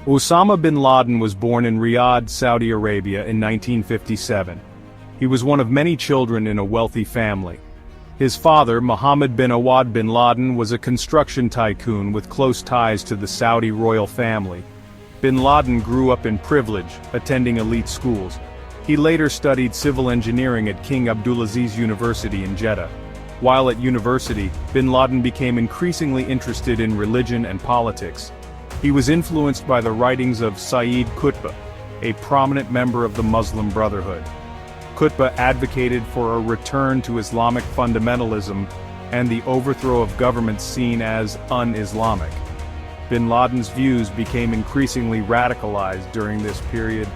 Osama bin Laden was born in Riyadh, Saudi Arabia in 1957. He was one of many children in a wealthy family. His father, Mohammed bin Laden, was a construction tycoon with close ties to the Saudi royal family. Bin Laden grew up in privilege, attending elite schools. He later studied civil engineering at King Abdulaziz University in Jeddah. While at university, bin Laden became increasingly interested in religion and politics. He was influenced by the writings of Sayyid Qutb, a prominent member of the Muslim Brotherhood. Qutb advocated for a return to Islamic fundamentalism and the overthrow of governments seen as un-Islamic. Bin Laden's views became increasingly radicalized during this period.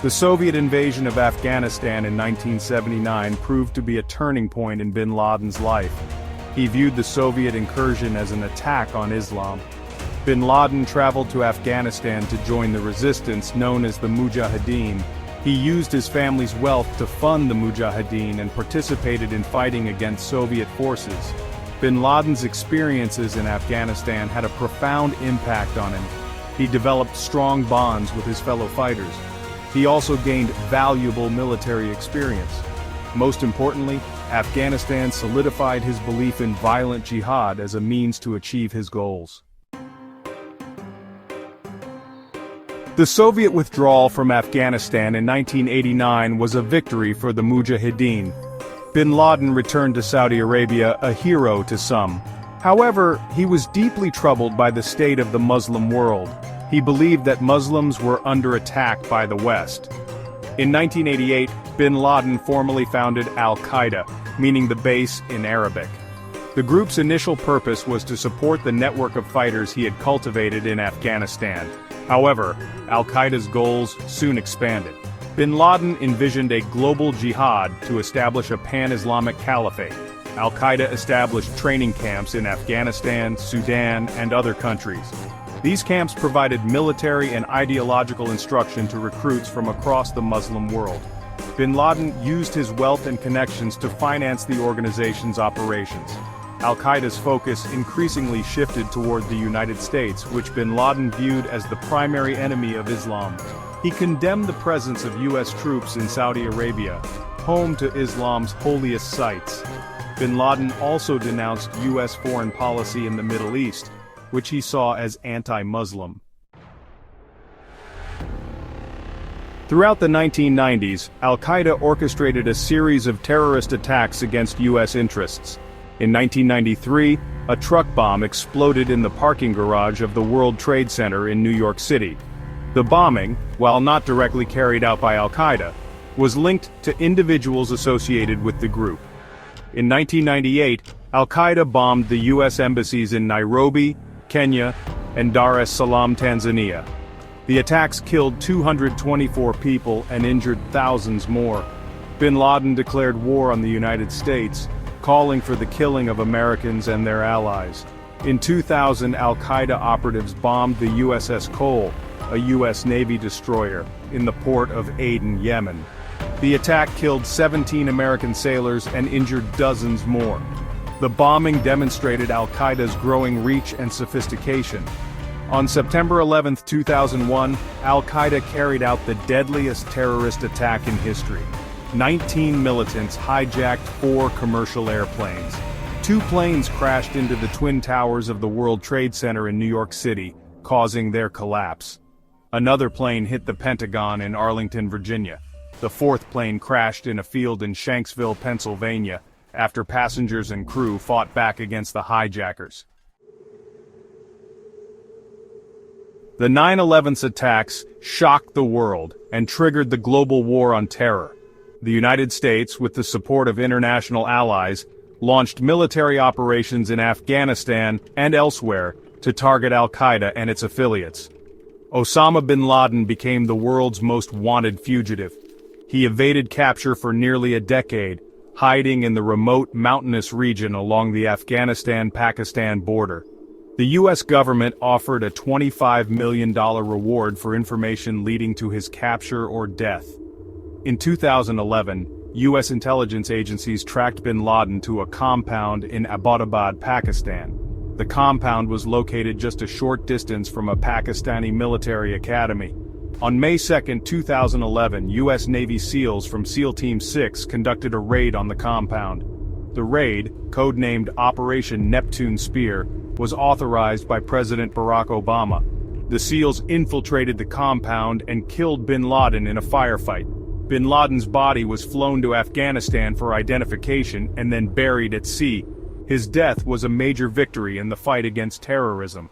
The Soviet invasion of Afghanistan in 1979 proved to be a turning point in bin Laden's life. He viewed the Soviet incursion as an attack on Islam. Bin Laden traveled to Afghanistan to join the resistance known as the mujahideen. He used his family's wealth to fund the mujahideen and participated in fighting against Soviet forces. Bin Laden's experiences in Afghanistan had a profound impact on him. He developed strong bonds with his fellow fighters. He also gained valuable military experience. Most importantly, Afghanistan solidified his belief in violent jihad as a means to achieve his goals. The Soviet withdrawal from Afghanistan in 1989 was a victory for the mujahideen. Bin Laden returned to Saudi Arabia a hero to some. However, he was deeply troubled by the state of the Muslim world. He believed that Muslims were under attack by the West. In 1988, bin Laden formally founded Al-Qaeda, meaning the base in Arabic. The group's initial purpose was to support the network of fighters he had cultivated in Afghanistan. However, Al-Qaeda's goals soon expanded. Bin Laden envisioned a global jihad to establish a pan-Islamic caliphate. Al-Qaeda established training camps in Afghanistan, Sudan, and other countries. These camps provided military and ideological instruction to recruits from across the Muslim world. Bin Laden used his wealth and connections to finance the organization's operations. Al-Qaeda's focus increasingly shifted toward the United States, which bin Laden viewed as the primary enemy of Islam. He condemned the presence of U.S. troops in Saudi Arabia, home to Islam's holiest sites. Bin Laden also denounced U.S. foreign policy in the Middle East, which he saw as anti-Muslim. Throughout the 1990s, Al-Qaeda orchestrated a series of terrorist attacks against U.S. interests. In 1993, a truck bomb exploded in the parking garage of the World Trade Center in New York City. The bombing, while not directly carried out by Al-Qaeda, was linked to individuals associated with the group. In 1998, Al-Qaeda bombed the U.S. embassies in Nairobi, Kenya, and Dar es Salaam, Tanzania. The attacks killed 224 people and injured thousands more. Bin Laden declared war on the United States, calling for the killing of Americans and their allies. In 2000, Al-Qaeda operatives bombed the USS Cole, a U.S. Navy destroyer, in the port of Aden, Yemen. The attack killed 17 American sailors and injured dozens more. The bombing demonstrated Al-Qaeda's growing reach and sophistication. On September 11, 2001, Al-Qaeda carried out the deadliest terrorist attack in history. 19 militants hijacked 4 commercial airplanes. 2 planes crashed into the Twin Towers of the World Trade Center in New York City, causing their collapse. Another plane hit the Pentagon in Arlington, Virginia. The 4th plane crashed in a field in Shanksville, Pennsylvania, after passengers and crew fought back against the hijackers. The 9/11 attacks shocked the world and triggered the global war on terror. The United States, with the support of international allies, launched military operations in Afghanistan and elsewhere to target Al-Qaeda and its affiliates. Osama bin Laden became the world's most wanted fugitive. He evaded capture for nearly a decade, hiding in the remote mountainous region along the Afghanistan-Pakistan border. The U.S. government offered a $25 million reward for information leading to his capture or death. In 2011, U.S. intelligence agencies tracked bin Laden to a compound in Abbottabad, Pakistan. The compound was located just a short distance from a Pakistani military academy. On May 2, 2011, U.S. Navy SEALs from SEAL Team 6 conducted a raid on the compound. The raid, codenamed Operation Neptune Spear, was authorized by President Barack Obama. The SEALs infiltrated the compound and killed bin Laden in a firefight. Bin Laden's body was flown to Afghanistan for identification and then buried at sea. His death was a major victory in the fight against terrorism.